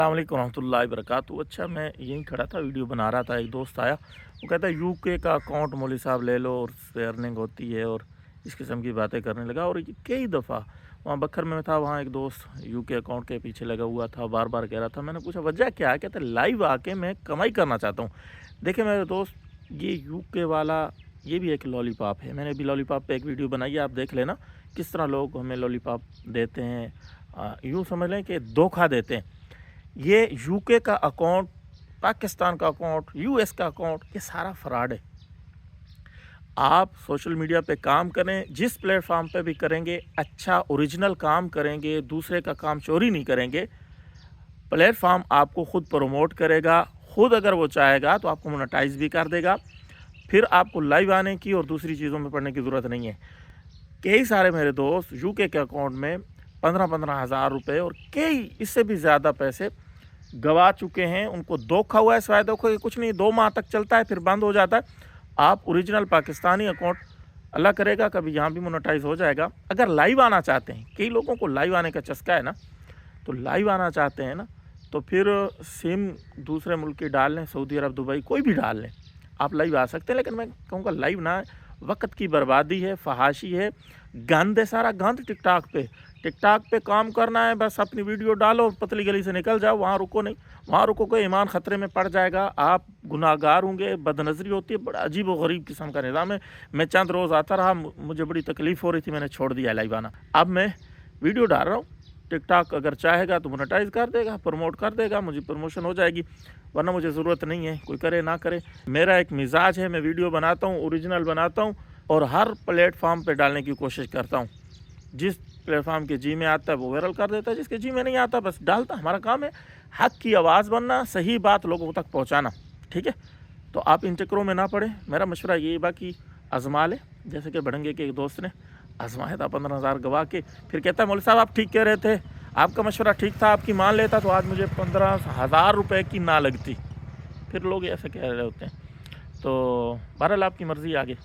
अस्सलाम वालेकुम रहमतुल्लाहि वबरकातुहू। अच्छा, मैं यहीं खड़ा था, वीडियो बना रहा था, एक दोस्त आया, वो कहता है यूके का अकाउंट मौलवी साहब ले लो और उससे अर्निंग होती है, और इस किस्म की बातें करने लगा। और ये कई दफ़ा वहाँ बखर में था, वहाँ एक दोस्त यूके अकाउंट के पीछे लगा हुआ था, बार बार कह रहा था। मैंने पूछा वजह क्या है? कहता है लाइव आके मैं कमाई करना चाहता हूँ। देखिए मेरे दोस्त, ये यूके वाला ये भी एक लॉलीपॉप है। मैंने भी लॉलीपॉप पे एक वीडियो बनाई है, आप देख लेना किस तरह लोग हमें लॉलीपॉप देते हैं, यूँ समझ लें कि धोखा देते हैं। ये यूके का अकाउंट, पाकिस्तान का अकाउंट, यूएस का अकाउंट, ये सारा फ्रॉड है। आप सोशल मीडिया पे काम करें, जिस प्लेटफॉर्म पे भी करेंगे, अच्छा ओरिजिनल काम करेंगे, दूसरे का काम चोरी नहीं करेंगे, प्लेटफॉर्म आपको खुद प्रमोट करेगा। खुद अगर वो चाहेगा तो आपको मोनेटाइज भी कर देगा। फिर आपको लाइव आने की और दूसरी चीज़ों में पढ़ने की ज़रूरत नहीं है। कई सारे मेरे दोस्त यूके के अकाउंट में 15-15 हज़ार रुपये और कई इससे भी ज़्यादा पैसे गवा चुके हैं। उनको धोखा हुआ है, सिवाय धोखे के कुछ नहीं। 2 माह तक चलता है, फिर बंद हो जाता है। आप ओरिजिनल पाकिस्तानी अकाउंट, अल्लाह करेगा कभी यहाँ भी मोनेटाइज हो जाएगा। अगर लाइव आना चाहते हैं, कई लोगों को लाइव आने का चस्का है ना, तो लाइव आना चाहते हैं ना, तो फिर सिम दूसरे मुल्क की डाल लें, सऊदी अरब, दुबई, कोई भी डाल लें, आप लाइव आ सकते हैं। लेकिन मैं कहूँगा लाइव ना, वक्त की बर्बादी है, फहाशी है, गंद है, सारा गंद टिकटॉक पे काम करना है। बस अपनी वीडियो डालो, पतली गली से निकल जाओ, वहाँ रुको नहीं। वहाँ रुकोगे ईमान ख़तरे में पड़ जाएगा, आप गुनाहगार होंगे, बदनज़री होती है। बड़ा अजीब व गरीब किस्म का निज़ाम है। मैं चंद रोज़ आता रहा, मुझे बड़ी तकलीफ़ हो रही थी, मैंने छोड़ दिया लाइव आना। अब मैं वीडियो डाल रहा हूँ, टिकटॉक अगर चाहेगा तो मोनेटाइज कर देगा, प्रमोट कर देगा, मुझे प्रमोशन हो जाएगी, वरना मुझे ज़रूरत नहीं है। कोई करे ना करे, मेरा एक मिजाज है, मैं वीडियो बनाता हूँ, ओरिजिनल बनाता हूँ और हर प्लेटफॉर्म पे डालने की कोशिश करता हूँ। जिस प्लेटफॉर्म के जी में आता है वो वायरल कर देता है, जिसके जी में नहीं आता बस डालता। हमारा काम है हक की आवाज़ बनना, सही बात लोगों तक पहुँचाना, ठीक है। तो आप इन चक्करों में ना पड़े, मेरा मशवरा ये। बाकी आजमा ले, जैसे कि भड़ंगे के एक दोस्त ने आजमाया था, 15 हज़ार गवा के, फिर कहता है मौलवी साहब आप ठीक कह रहे थे, आपका मशवरा ठीक था, आपकी मान लेता तो आज मुझे 15 हज़ार रुपये की ना लगती। फिर लोग ऐसे कह रहे होते हैं। तो बहरहाल आपकी मर्ज़ी आगे।